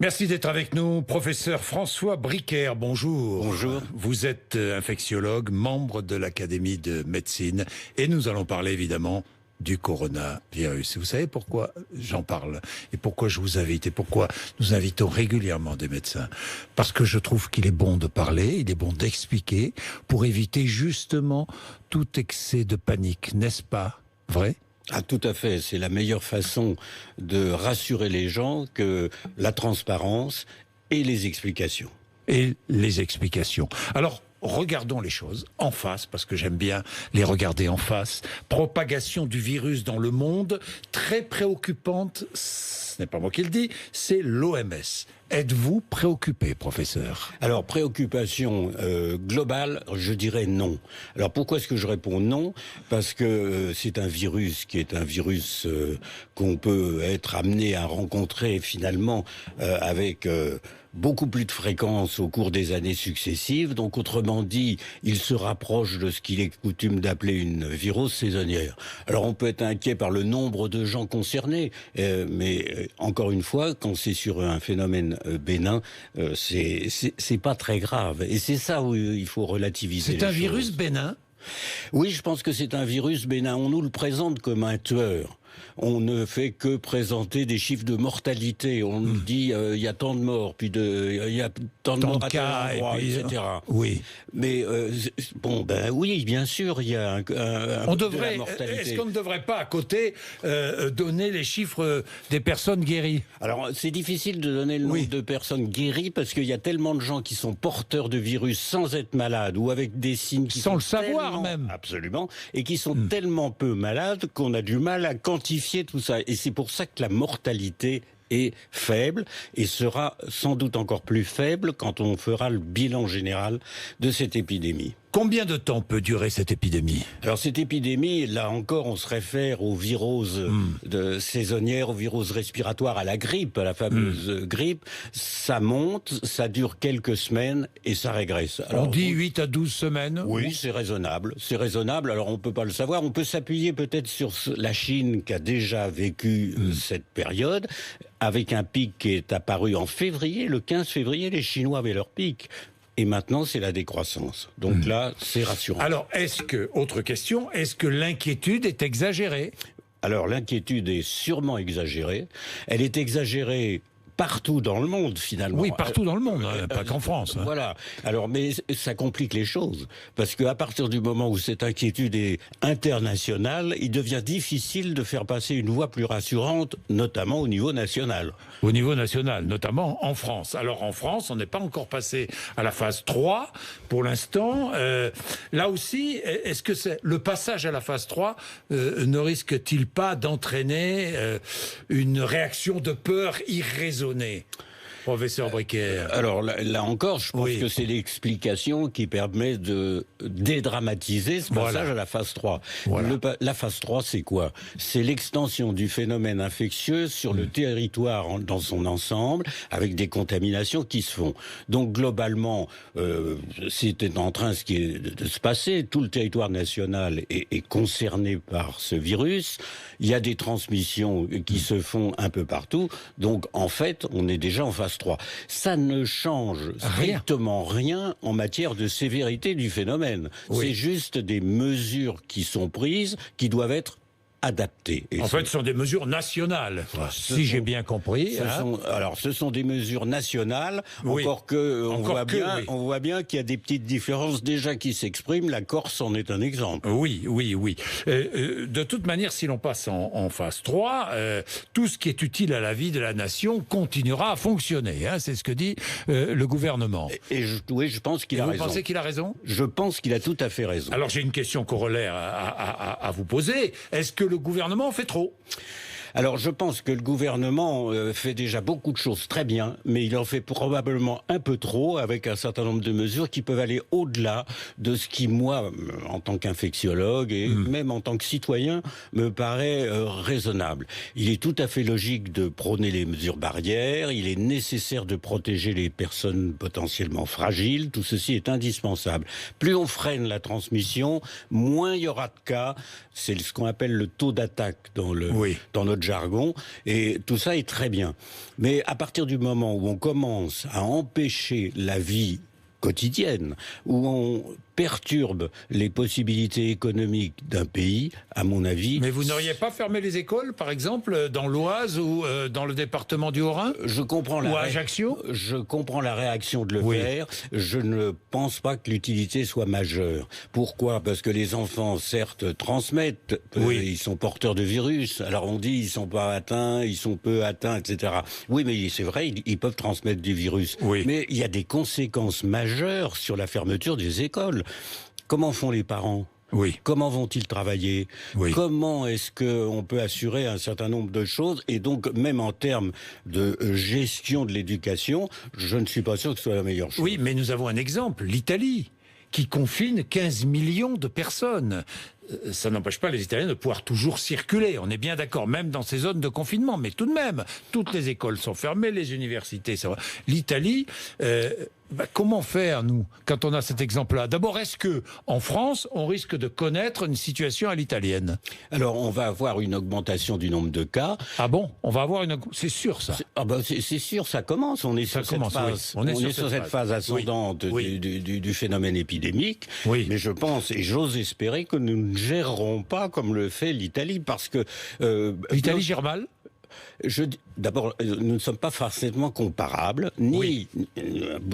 Merci d'être avec nous, professeur François Briquer. Bonjour. Bonjour. Vous êtes infectiologue, membre de l'Académie de médecine, et nous allons parler évidemment du coronavirus. Vous savez pourquoi j'en parle et pourquoi je vous invite et pourquoi nous invitons régulièrement des médecins? Parce que je trouve qu'il est bon de parler, il est bon d'expliquer pour éviter justement tout excès de panique, n'est-ce pas vrai? Ah, tout à fait. C'est la meilleure façon de rassurer les gens que la transparence et les explications. Et les explications. Alors, regardons les choses en face, parce que j'aime bien les regarder en face. Propagation du virus dans le monde, très préoccupante, ce n'est pas moi qui le dis, c'est l'OMS. Êtes-vous préoccupé, professeur? Alors, préoccupation globale, je dirais non. Alors, pourquoi est-ce que je réponds non? Parce que c'est un virus qui est un virus qu'on peut être amené à rencontrer finalement avec beaucoup plus de fréquence au cours des années successives. Donc, autrement dit, il se rapproche de ce qu'il est coutume d'appeler une virose saisonnière. Alors, on peut être inquiet par le nombre de gens concernés, mais encore une fois, quand c'est sur un phénomène bénin, c'est pas très grave. Et c'est ça où il faut relativiser. C'est un virus bénin? Oui, je pense que c'est un virus bénin. On nous le présente comme un tueur. On ne fait que présenter des chiffres de mortalité. On nous dit il y a tant de morts, puis il y a tant de morts à tel endroit, etc. Oui. Mais bon, ben oui, bien sûr, il y a un de la mortalité. Est-ce qu'on ne devrait pas à côté donner les chiffres des personnes guéries? Alors c'est difficile de donner le nombre de personnes guéries parce qu'il y a tellement de gens qui sont porteurs de virus sans être malades ou avec des signes qui sans sont le savoir tellement, même. Absolument, et qui sont tellement peu malades qu'on a du mal à quantifier tout ça. Et c'est pour ça que la mortalité est faible et sera sans doute encore plus faible quand on fera le bilan général de cette épidémie. Combien de temps peut durer cette épidémie? Alors cette épidémie, là encore, on se réfère aux viroses saisonnières, aux viroses respiratoires, à la grippe, à la fameuse grippe. Ça monte, ça dure quelques semaines et ça régresse. Alors, on dit 8 à 12 semaines? Oui, c'est raisonnable. C'est raisonnable. Alors on peut pas le savoir. On peut s'appuyer peut-être sur la Chine qui a déjà vécu cette période, avec un pic qui est apparu en février. Le 15 février, les Chinois avaient leur pic. Et maintenant, c'est la décroissance. Donc là, c'est rassurant. Alors, autre question, est-ce que l'inquiétude est exagérée? Alors, l'inquiétude est sûrement exagérée. Elle est exagérée partout dans le monde, finalement. Oui, partout dans le monde, pas qu'en France. Voilà. Alors, mais ça complique les choses. Parce qu'à partir du moment où cette inquiétude est internationale, il devient difficile de faire passer une voix plus rassurante, notamment au niveau national. Au niveau national, notamment en France. Alors, en France, on n'est pas encore passé à la phase 3, pour l'instant. Là aussi, est-ce que le passage à la phase 3 ne risque-t-il pas d'entraîner une réaction de peur irraisonnée? Professeur Briquer. Alors là encore, je pense que c'est l'explication qui permet de dédramatiser ce passage à la phase 3. La phase 3, c'est quoi? C'est l'extension du phénomène infectieux sur le territoire dans son ensemble, avec des contaminations qui se font. Donc globalement, c'était en train de se passer. Tout le territoire national est concerné par ce virus. Il y a des transmissions qui se font un peu partout. Donc en fait, on est déjà en phase 3. Ça ne change strictement rien en matière de sévérité du phénomène. C'est juste des mesures qui sont prises, qui doivent être adaptées. En fait, ce sont des mesures nationales, si j'ai bien compris. Ce sont des mesures nationales, encore que on voit bien qu'il y a des petites différences déjà qui s'expriment. La Corse en est un exemple. Oui. De toute manière, si l'on passe en phase 3, tout ce qui est utile à la vie de la nation continuera à fonctionner. C'est ce que dit le gouvernement. Je pense qu'il a raison. Vous pensez qu'il a raison? Je pense qu'il a tout à fait raison. Alors j'ai une question corollaire à vous poser. Est-ce que le gouvernement fait trop? Alors je pense que le gouvernement fait déjà beaucoup de choses très bien, mais il en fait probablement un peu trop avec un certain nombre de mesures qui peuvent aller au-delà de ce qui, moi, en tant qu'infectiologue et même en tant que citoyen, me paraît raisonnable. Il est tout à fait logique de prôner les mesures barrières, il est nécessaire de protéger les personnes potentiellement fragiles, tout ceci est indispensable. Plus on freine la transmission, moins il y aura de cas, c'est ce qu'on appelle le taux d'attaque dans notre notre jargon, et tout ça est très bien. Mais à partir du moment où on commence à empêcher la vie quotidienne, où on perturbe les possibilités économiques d'un pays, à mon avis... Mais vous n'auriez pas fermé les écoles, par exemple, dans l'Oise ou dans le département du Haut-Rhin ? Je comprends ou à Ajaccio ? Je comprends la réaction de le faire. Je ne pense pas que l'utilité soit majeure. Pourquoi ? Parce que les enfants, certes, transmettent. Ils sont porteurs de virus. Alors on dit ils sont pas atteints, ils sont peu atteints, etc. Oui, mais c'est vrai, ils peuvent transmettre du virus. Mais il y a des conséquences majeures sur la fermeture des écoles. Comment font les parents ? Comment vont-ils travailler ? Comment est-ce qu'on peut assurer un certain nombre de choses ? Et donc, même en termes de gestion de l'éducation, je ne suis pas sûr que ce soit la meilleure chose. Oui, mais nous avons un exemple, l'Italie, qui confine 15 millions de personnes. Ça n'empêche pas les Italiens de pouvoir toujours circuler. On est bien d'accord, même dans ces zones de confinement. Mais tout de même, toutes les écoles sont fermées, les universités sont... L'Italie... comment faire, nous, quand on a cet exemple-là ? D'abord, est-ce que en France, on risque de connaître une situation à l'italienne ? Alors, on va avoir une augmentation du nombre de cas. Ah bon ? On va avoir une... C'est sûr, ça. C'est sûr, ça commence. On est sur cette phase. On est sur cette phase ascendante du phénomène épidémique. Mais je pense, et j'ose espérer, que nous ne gérerons pas comme le fait l'Italie, parce que... L'Italie gère mal ? D'abord, nous ne sommes pas forcément comparables, ni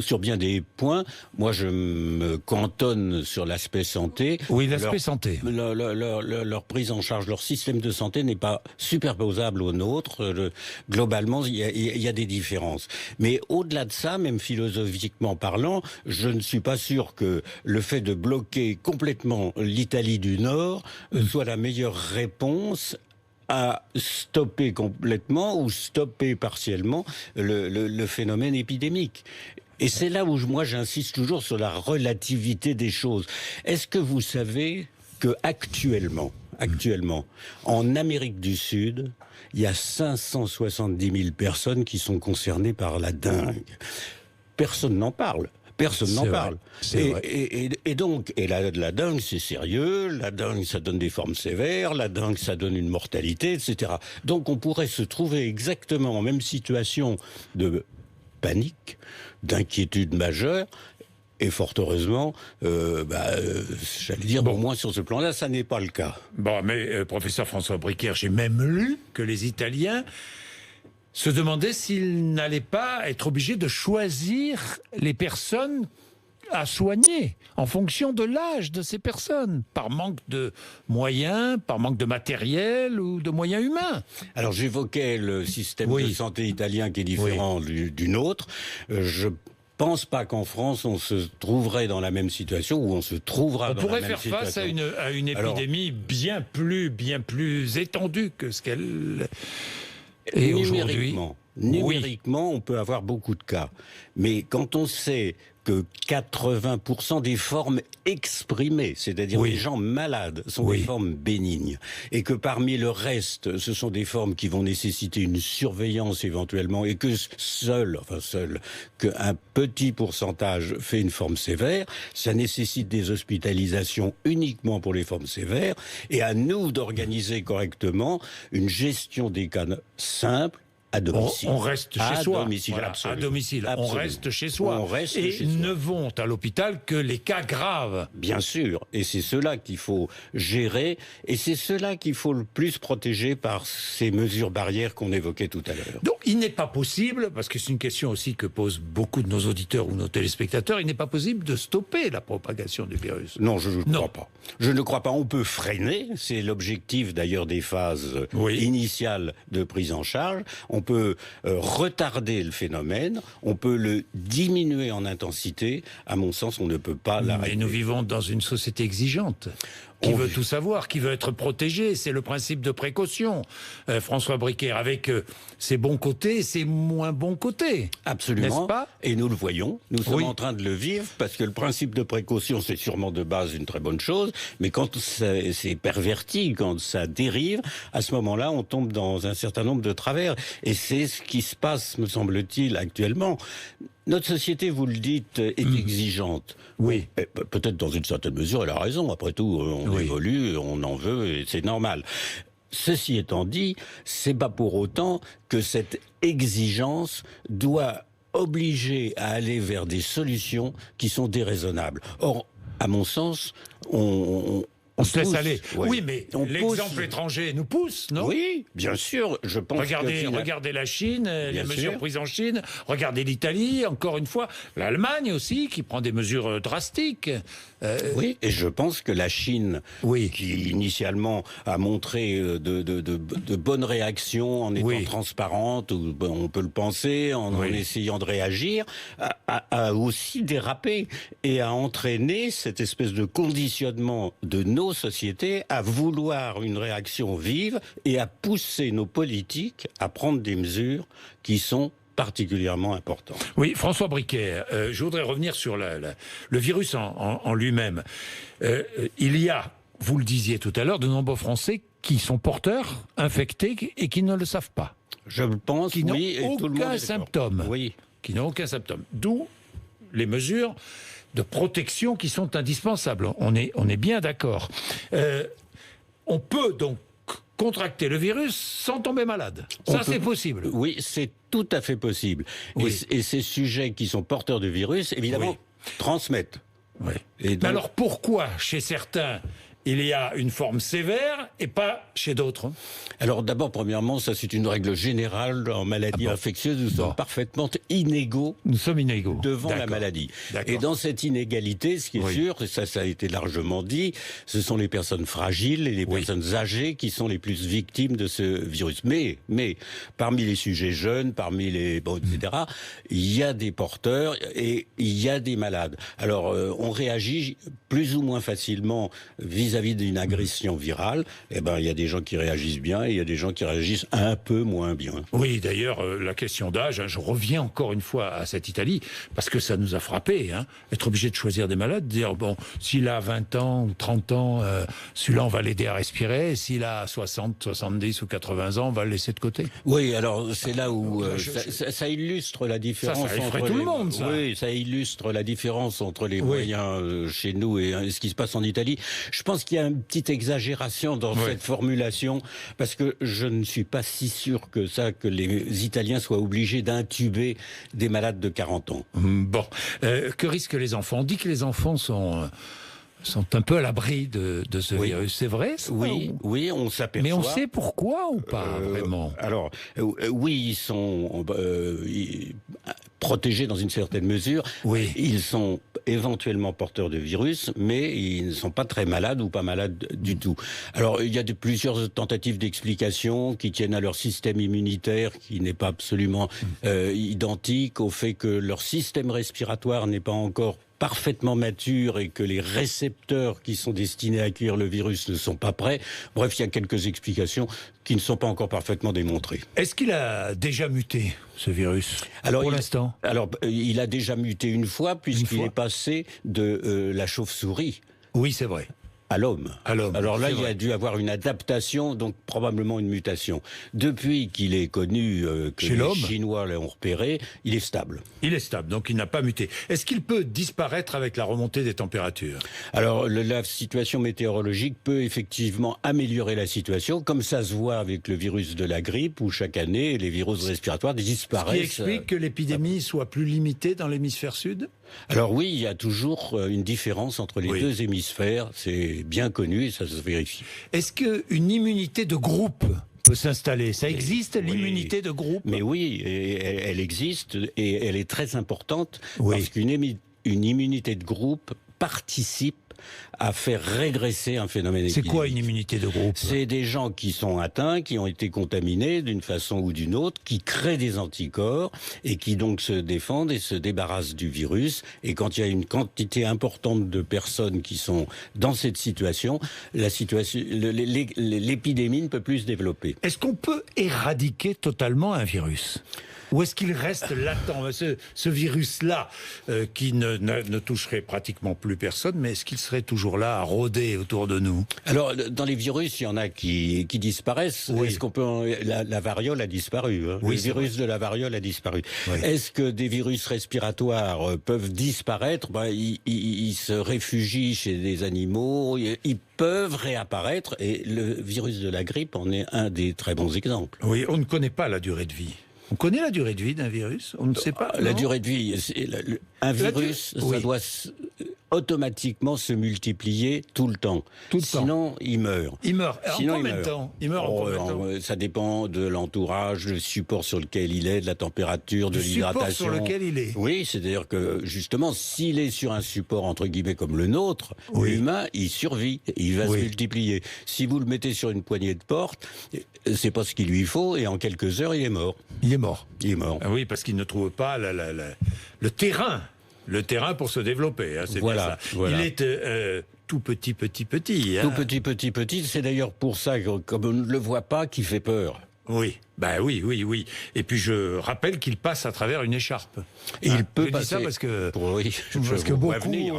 sur bien des points. Moi, je me cantonne sur l'aspect santé. Oui, l'aspect santé. Leur prise en charge, leur système de santé n'est pas superposable au nôtre. Globalement, il y a des différences. Mais au-delà de ça, même philosophiquement parlant, je ne suis pas sûr que le fait de bloquer complètement l'Italie du Nord soit la meilleure réponse à stopper complètement ou stopper partiellement le phénomène épidémique. Et c'est là où moi j'insiste toujours sur la relativité des choses. Est-ce que vous savez que actuellement, en Amérique du Sud, il y a 570 000 personnes qui sont concernées par la dengue. Personne n'en parle. Personne n'en parle. Et donc, la dengue, c'est sérieux. La dengue, ça donne des formes sévères. La dengue, ça donne une mortalité, etc. Donc, on pourrait se trouver exactement en même situation de panique, d'inquiétude majeure. Et fort heureusement, j'allais dire, au moins sur ce plan-là, ça n'est pas le cas. Bon, mais professeur François Briquer, j'ai même lu que les Italiens se demandaient s'ils n'allaient pas être obligés de choisir les personnes à soigner en fonction de l'âge de ces personnes, par manque de moyens, par manque de matériel ou de moyens humains. Alors j'évoquais le système de santé italien qui est différent du nôtre. Je pense pas qu'en France on se trouverait dans la même situation, ou on se trouvera dans la même situation. On pourrait faire face à une épidémie bien plus étendue que ce qu'elle... Et numériquement, on peut avoir beaucoup de cas. Mais quand on sait que 80% des formes exprimées, c'est-à-dire les gens malades, sont des formes bénignes, et que parmi le reste, ce sont des formes qui vont nécessiter une surveillance éventuellement, et que qu'un petit pourcentage fait une forme sévère, ça nécessite des hospitalisations uniquement pour les formes sévères, et à nous d'organiser correctement une gestion des cas simples, à domicile. On reste chez soi. À domicile. Absolument. On reste chez soi. Et ne vont à l'hôpital que les cas graves. Bien sûr. Et c'est cela qu'il faut gérer. Et c'est cela qu'il faut le plus protéger par ces mesures barrières qu'on évoquait tout à l'heure. Donc, il n'est pas possible, parce que c'est une question aussi que posent beaucoup de nos auditeurs ou nos téléspectateurs, il n'est pas possible de stopper la propagation du virus. Non, je ne crois pas. Je ne crois pas. On peut freiner. C'est l'objectif d'ailleurs des phases initiales de prise en charge. On peut retarder le phénomène, on peut le diminuer en intensité. À mon sens, on ne peut pas l'arrêter. Mais nous vivons dans une société exigeante, qui veut tout savoir, qui veut être protégée. C'est le principe de précaution, François Briquer, avec ses bons côtés et ses moins bons côtés. Absolument. N'est-ce pas ? Et nous le voyons, nous sommes en train de le vivre, parce que le principe de précaution, c'est sûrement de base une très bonne chose, mais quand c'est perverti, quand ça dérive, à ce moment-là, on tombe dans un certain nombre de travers. Et c'est ce qui se passe, me semble-t-il, actuellement. Notre société, vous le dites, est exigeante. Oui. Peut-être dans une certaine mesure, elle a raison. Après tout, on évolue, on en veut, et c'est normal. Ceci étant dit, c'est pas pour autant que cette exigence doit obliger à aller vers des solutions qui sont déraisonnables. Or, à mon sens, on se laisse aller. Ouais. Oui, mais l'exemple étranger nous pousse, non? Oui, bien sûr. Je pense regardez la Chine, les mesures prises en Chine. Regardez l'Italie, encore une fois. L'Allemagne aussi, qui prend des mesures drastiques. Oui, et je pense que la Chine, qui initialement a montré de bonnes réactions en étant transparente, ou on peut le penser, en essayant de réagir, a aussi dérapé et a entraîné cette espèce de conditionnement de nos sociétés à vouloir une réaction vive et à pousser nos politiques à prendre des mesures qui sont particulièrement important. Oui, François Briquet, je voudrais revenir sur le virus en lui-même. Il y a, vous le disiez tout à l'heure, de nombreux Français qui sont porteurs, infectés et qui ne le savent pas. Je pense, qui n'ont aucun symptôme. Oui. Qui n'ont aucun symptôme. D'où les mesures de protection qui sont indispensables. On est bien d'accord. On peut donc contracter le virus sans tomber malade. Ça, c'est possible. Oui, c'est tout à fait possible. Oui. Et ces sujets qui sont porteurs de virus, évidemment, transmettent. Oui. Et donc... Mais alors pourquoi, chez certains, il y a une forme sévère et pas chez d'autres? Alors d'abord, premièrement, ça c'est une règle générale en maladie infectieuse. Nous sommes parfaitement inégaux. Nous sommes inégaux devant la maladie. Et dans cette inégalité, ce qui est sûr, et ça a été largement dit, ce sont les personnes fragiles et les personnes âgées qui sont les plus victimes de ce virus. Mais parmi les sujets jeunes, parmi les etc., il y a des porteurs et il y a des malades. Alors on réagit plus ou moins facilement vis-à-vis d'une agression virale. Eh ben, il y a des gens qui réagissent bien et il y a des gens qui réagissent un peu moins bien. Oui, d'ailleurs, la question d'âge, je reviens encore une fois à cette Italie, parce que ça nous a frappé, être obligé de choisir des malades, dire, bon, s'il a 20 ans ou 30 ans, celui-là, on va l'aider à respirer, s'il a 60, 70 ou 80 ans, on va le laisser de côté. Oui, alors c'est là où ça illustre la différence. Ça effraie tout le monde, ça. Oui, ça illustre la différence entre les moyens chez nous et ce qui se passe en Italie. Je pense qu'il y a une petite exagération dans cette formulation, parce que je ne suis pas si sûr que les Italiens soient obligés d'intuber des malades de 40 ans. Bon, que risquent les enfants? On dit que les enfants sont un peu à l'abri de ce virus. C'est vrai, ça? Oui, on s'aperçoit. Mais on sait pourquoi ou pas, vraiment? Alors, oui, ils sont protégés dans une certaine mesure. Oui. Ils sont éventuellement porteurs de virus, mais ils ne sont pas très malades ou pas malades du tout. Alors, il y a plusieurs tentatives d'explication qui tiennent à leur système immunitaire, qui n'est pas absolument identique, au fait que leur système respiratoire n'est pas encore parfaitement mature et que les récepteurs qui sont destinés à accueillir le virus ne sont pas prêts. Bref, il y a quelques explications qui ne sont pas encore parfaitement démontrées. Est-ce qu'il a déjà muté, ce virus, pour l'instant? Alors, il a déjà muté une fois, puisqu'il est passé de la chauve-souris. Oui, c'est vrai. À l'homme. Alors là, il a dû avoir une adaptation, donc probablement une mutation. Depuis qu'il est connu que les Chinois l'ont repéré, il est stable. Il est stable, donc il n'a pas muté. Est-ce qu'il peut disparaître avec la remontée des températures? Alors, la situation météorologique peut effectivement améliorer la situation, comme ça se voit avec le virus de la grippe, où chaque année, les virus respiratoires disparaissent. Ce qui explique que l'épidémie soit plus limitée dans l'hémisphère sud? Alors oui, il y a toujours une différence entre les deux hémisphères, c'est bien connu et ça se vérifie. Est-ce qu'une immunité de groupe peut s'installer? Ça existe, l'immunité de groupe? Mais oui, elle existe et elle est très importante parce qu'une immunité de groupe participe à faire régresser un phénomène épidémique. C'est quoi une immunité de groupe? C'est des gens qui sont atteints, qui ont été contaminés d'une façon ou d'une autre, qui créent des anticorps et qui donc se défendent et se débarrassent du virus. Et quand il y a une quantité importante de personnes qui sont dans cette situation, l'épidémie ne peut plus se développer. Est-ce qu'on peut éradiquer totalement un virus? Ou est-ce qu'il reste latent, ce virus-là, qui ne toucherait pratiquement plus personne, mais est-ce qu'il serait toujours là à rôder autour de nous? Alors, dans les virus, il y en a qui disparaissent. Oui. Est-ce qu'on peut... La variole a disparu. Hein. Oui, le virus de la variole a disparu. Oui. Est-ce que des virus respiratoires peuvent disparaître? Ils se réfugient chez des animaux, ils peuvent réapparaître, et le virus de la grippe en est un des très bons exemples. Oui, on ne connaît pas la durée de vie. On connaît la durée de vie d'un virus? On ne sait pas. La durée de vie, un virus, ça doit automatiquement se multiplier tout le temps. Sinon, il meurt. Il meurt. En combien de temps? Il meurt en combien de temps? Ça dépend de l'entourage, du support sur lequel il est, de la température, de l'hydratation. Du support sur lequel il est. Oui, c'est-à-dire que justement, s'il est sur un support entre guillemets comme le nôtre, l'humain, il survit, il va se multiplier. Si vous le mettez sur une poignée de porte, c'est pas ce qu'il lui faut, et en quelques heures, il est mort. Il est mort. Il est mort. Ah oui, parce qu'il ne trouve pas le terrain. Le terrain pour se développer, hein, c'est bien ça. Voilà. Il est tout petit. Hein. Tout petit. C'est d'ailleurs pour ça que, comme on ne le voit pas, qu'il fait peur. Oui. Oui. Et puis je rappelle qu'il passe à travers une écharpe. Et il peut je passer. dis ça parce que, beaucoup venir.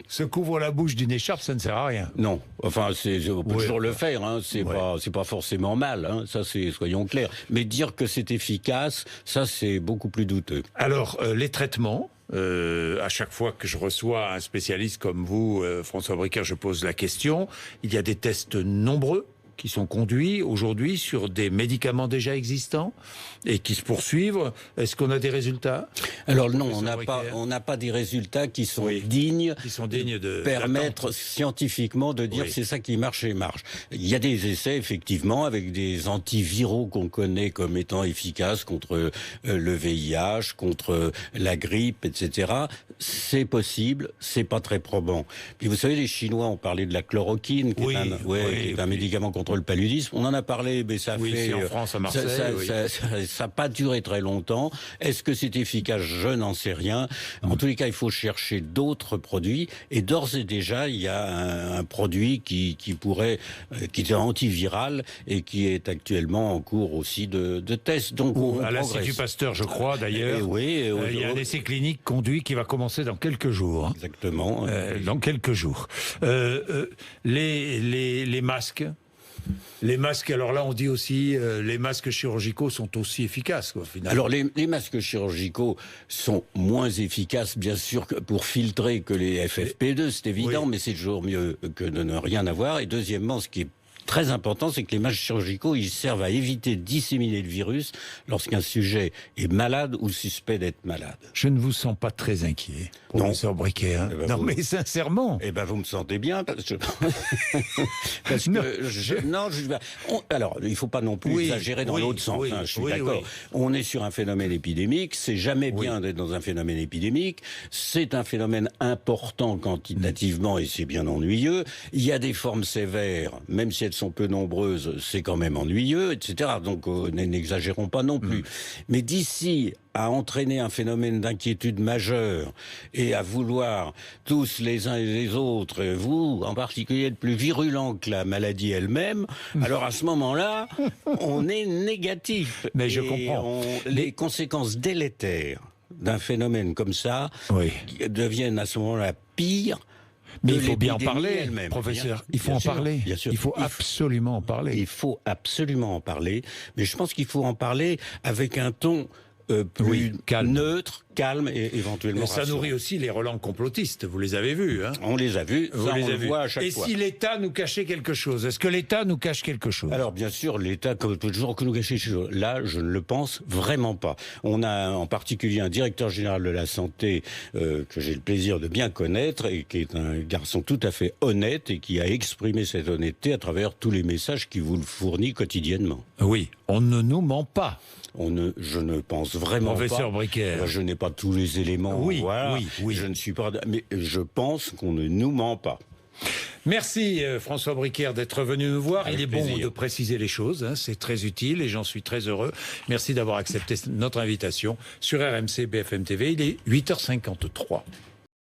Se couvrent la bouche d'une écharpe, ça ne sert à rien. Non. Enfin, on peut toujours le faire. Hein. C'est pas forcément mal. Hein. Ça, soyons clairs. Mais dire que c'est efficace, ça, c'est beaucoup plus douteux. Alors, les traitements. À chaque fois que je reçois un spécialiste comme vous, François Briquer, je pose la question. Il y a des tests nombreux qui sont conduits aujourd'hui sur des médicaments déjà existants et qui se poursuivent. Est-ce qu'on a des résultats? Alors non, on n'a pas des résultats qui sont dignes de permettre scientifiquement de dire c'est ça qui marche et marche. Il y a des essais effectivement avec des antiviraux qu'on connaît comme étant efficaces contre le VIH, contre la grippe, etc. C'est possible, c'est pas très probant. Puis vous savez, les Chinois ont parlé de la chloroquine, qui est un médicament contre le paludisme. On en a parlé, mais ça fait... en France, à Marseille. Ça n'a pas duré très longtemps. Est-ce que c'est efficace? Je n'en sais rien. En tous les cas, il faut chercher d'autres produits. Et d'ores et déjà, il y a un produit qui est antiviral et qui est actuellement en cours aussi de test. Donc, à l'Institut Pasteur, je crois, d'ailleurs. Il y a un essai clinique conduit qui va commencer dans quelques jours. Exactement. Dans quelques jours. Les masques. Les masques, alors là on dit aussi, les masques chirurgicaux sont aussi efficaces, quoi, finalement. Alors les masques chirurgicaux sont moins efficaces, bien sûr, pour filtrer que les FFP2, c'est évident, mais c'est toujours mieux que de ne rien avoir. Et deuxièmement, ce qui est très important, c'est que les masques chirurgicaux, ils servent à éviter de disséminer le virus lorsqu'un sujet est malade ou suspect d'être malade. Je ne vous sens pas très inquiet, professeur Briquet. Hein. Non, mais sincèrement. Eh ben, vous me sentez bien, parce que alors, il ne faut pas non plus exagérer dans l'autre sens. Je suis d'accord. On est sur un phénomène épidémique. C'est jamais bien d'être dans un phénomène épidémique. C'est un phénomène important quantitativement et c'est bien ennuyeux. Il y a des formes sévères, même si elles sont peu nombreuses, c'est quand même ennuyeux, etc. Donc n'exagérons pas non plus. Mais d'ici à entraîner un phénomène d'inquiétude majeure et à vouloir tous les uns et les autres, vous en particulier être plus virulent que la maladie elle-même, alors à ce moment-là, on est négatif. Mais je comprends. Les conséquences délétères d'un phénomène comme ça deviennent à ce moment-là pires. Mais il faut bien en parler, professeur. Il faut en parler. Bien sûr. Il faut absolument en parler. Il faut absolument en parler. Mais je pense qu'il faut en parler avec un ton plus neutre, calme et éventuellement ça nourrit aussi les relents complotistes, vous les avez vus, hein? On les a vus, on le voit à chaque fois. Et si l'État nous cachait quelque chose? Est-ce que l'État nous cache quelque chose? Alors bien sûr, l'État peut toujours nous cacher quelque chose. Là, je ne le pense vraiment pas. On a en particulier un directeur général de la santé que j'ai le plaisir de bien connaître et qui est un garçon tout à fait honnête et qui a exprimé cette honnêteté à travers tous les messages qu'il vous fournit quotidiennement. Oui, on ne nous ment pas. Je ne pense vraiment Professeur pas. Briquer. Je n'ai pas tous les éléments. Oui. Je ne suis pas. Mais je pense qu'on ne nous ment pas. Merci François Briquer d'être venu nous voir. Avec Il est plaisir. bon de préciser les choses, hein, c'est très utile et j'en suis très heureux. Merci d'avoir accepté notre invitation sur RMC BFM TV. Il est 8h53.